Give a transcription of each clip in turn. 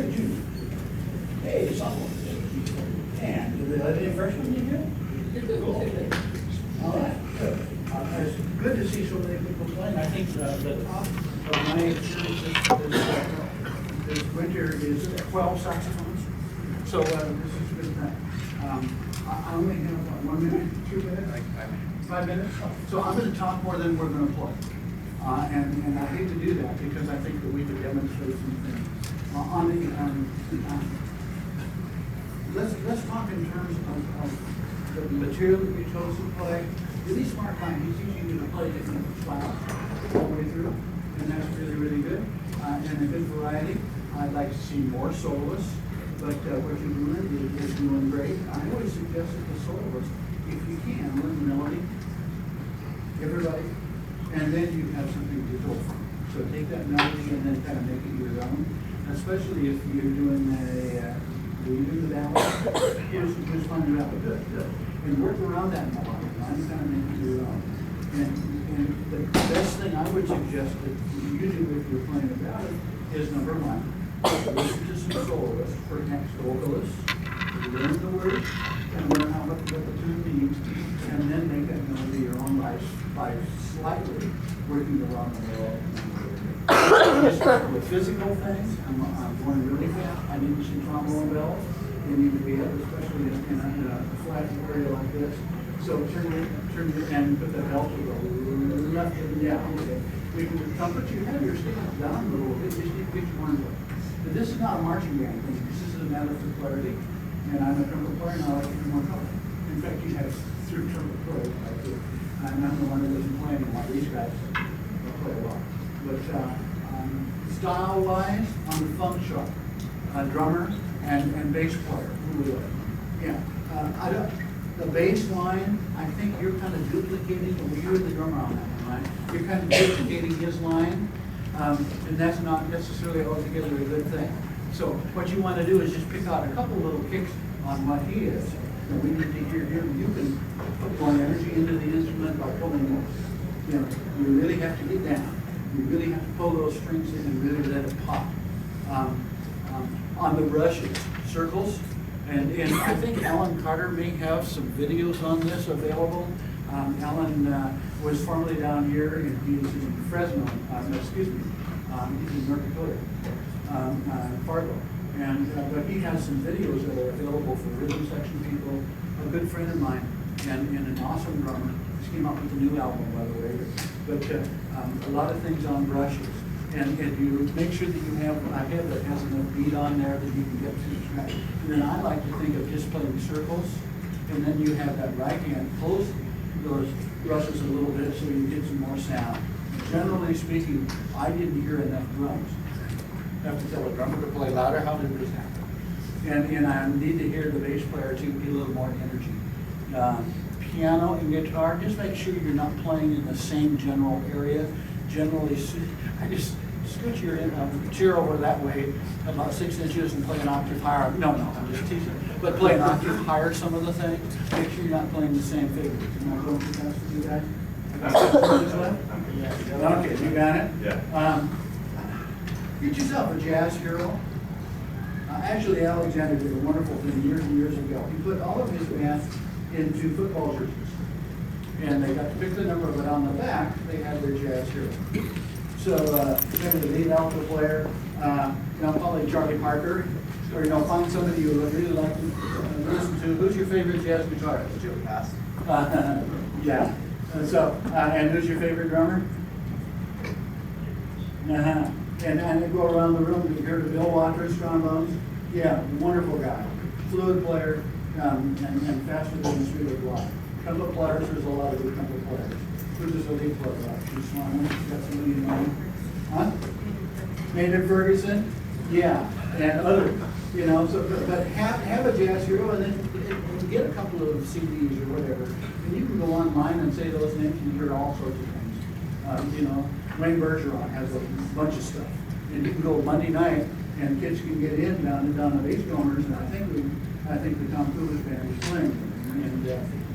a junior. Hey, sophomore. And do they let any freshmen in here? Cool. All right, good. It's good to see so many people playing. I think the top of my experience this winter is 12 saxophones. So this is a good thing. I only have 1 minute, 2 minutes? 5 minutes? So I'm going to talk more than we're going to play. And I hate to do that because I think that we could demonstrate some things. Let's talk in terms of the material that we chose to play. Really smart guy, he's teaching you to play different styles all the way through, and that's really, really good. And a good variety. I'd like to see more soloists, but what you're doing is doing great. I always suggest that the soloist, if you can, learn the melody, everybody, and then you have something to go from. So take that melody and then kind of make it your own, especially if you're doing do you do the ballad? Here's fun ballad, good. And work around that melody, kind of make it your own. And the best thing I would suggest that you do if you're playing a ballad is number one, listen to some soloists, perhaps vocalists, learn the words, and learn what the tune means, and then make that melody your own by slightly working around the world. With physical things, I'm going really fast. I need to see trombone bells. They need to be up, especially in a flat area like this. So turn it and put the bell to the left. Yeah, okay. We can trumpet. You have your stance down a little bit. Just need to get your arms up. But this is not a marching band thing. This is a matter for clarity. And I'm a trumpet player, and I like to do more trumpet. In fact, you have 3 trumpet players like this. I'm not the one that doesn't play anymore. These guys play a lot. But style-wise, on the funk shop, drummer and bass player. Who would like? Yeah. The bass line, I think you're kind of duplicating, you're the drummer on that one, right? You're kind of duplicating his line, and that's not necessarily altogether a good thing. So what you want to do is just pick out a couple little kicks on what he is. And we need to hear him. You can put more energy into the instrument by pulling more. You really have to get down. You really have to pull those strings in and really let it pop. On the brushes, circles, and I think Alan Carter may have some videos on this available. Alan was formerly down here, and he's in Fresno, he's in North Dakota, Fargo. But he has some videos that are available for rhythm section people. A good friend of mine and an awesome drummer. Just came out with a new album, by the way. But a lot of things on brushes. And you make sure that you have a head that has enough beat on there that you can get to the track. And then I like to think of just playing circles, and then you have that right hand close those brushes a little bit so you get some more sound. Generally speaking, I didn't hear enough drums. I have to tell a drummer to play louder. How did this happen? And I need to hear the bass player too, get a little more energy. Piano and guitar, just make sure you're not playing in the same general area. Generally, I just scoot your chair over that way about 6 inches and play an octave higher. No, I'm just teasing. But play an octave higher some of the things. Make sure you're not playing the same figure. Am I going too fast for you guys? Okay, you got it? Yeah. Get yourself a jazz hero. Actually, Alexander did a wonderful thing years and years ago. He put all of his bands into football jerseys. And they got to pick the number, but on the back, they had their jazz hero. So, the lead alto player, probably Charlie Parker, or, find somebody you would really like to listen to. Who's your favorite jazz guitarist? Joe Pass. Yeah. And who's your favorite drummer? And they go around the room, you hear the Bill Watrous trombones. Yeah, wonderful guy. Fluid player, and faster than the speed of light. Trumpet players, there's a lot of good trumpet players. Who's this elite player? She's Swan. Got somebody in mind? Huh? Maynard Ferguson? Yeah, and other, but have a jazz hero and then get a couple of CDs or whatever. And you can go online and say those names and hear all sorts of things. Wayne Bergeron has a bunch of stuff. And you can go Monday night and kids can get in down the bass drummers, and I think the Tom Coolidge band is playing.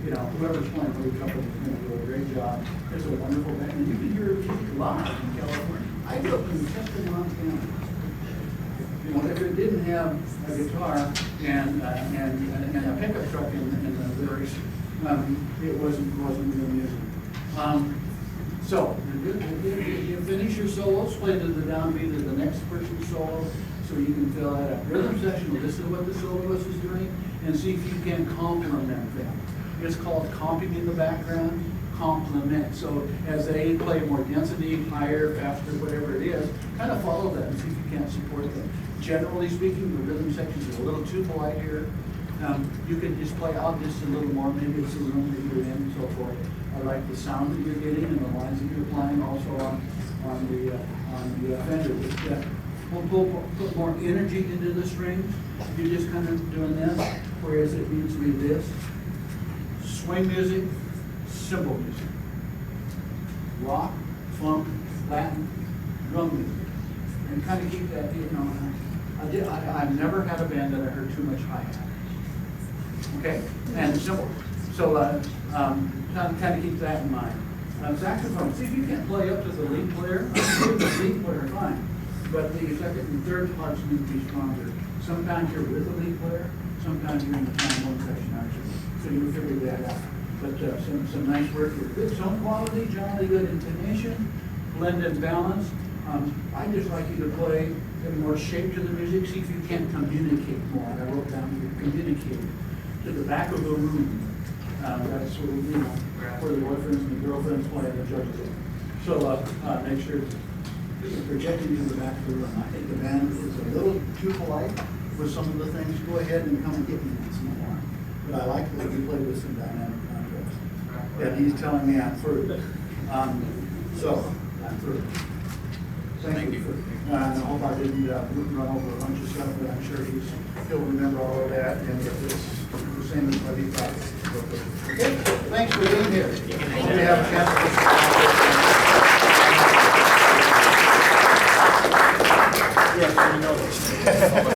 And whoever's playing for the couple is going to do a great job. It's a wonderful band. And you can hear it live in California. I grew up in Chester, Montana. If it didn't have a guitar and a pickup truck in the lyrics, it wasn't real music. So, you finish your solos, play to the downbeat of the next person's solo, so you can fill that up. Rhythm section, listen to what the soloist is doing, and see if you can complement them. It's called comping in the background, complement. So as they play more density, higher, faster, whatever it is, kind of follow that and see if you can't support them. Generally speaking, the rhythm section is a little too polite here. You can just play out just a little more, maybe it's the room that you're in and so forth. I like the sound that you're getting and the lines that you're playing also on the Fender. We'll put more energy into the strings. You're just kind of doing this, whereas it needs to be this. Swing music, simple music. Rock, funk, Latin, drum music. And kind of keep that, you know, I've never had a band that I heard too much hi-hat. Okay, and simple. So kind of keep that in mind. Saxophone, see if you can't play up to the lead player. The lead player, fine. But the second and third parts need to be stronger. Sometimes you're with the lead player, sometimes you're in the trombone section, actually. So you figure that out. But some nice work here. Good tone quality, generally good intonation, blend and balance. I just like you to play more shape to the music, see if you can communicate more. I wrote down here, communicate to the back of the room. That's sort of, you know, where the boyfriends and the girlfriends play and the judges are. So make sure you're projecting to the back of the room. I think the band is a little too polite with some of the things. Go ahead and come and get me once in a while. But I like that we play with some dynamic contrast. And he's telling me I'm through. So I'm through. Thank you. And I hope I didn't run over a bunch of stuff, but I'm sure he'll remember all of that, and it's the same as what he thought. Okay, thanks for being here. Hope you have a chance to... Yes, we know this.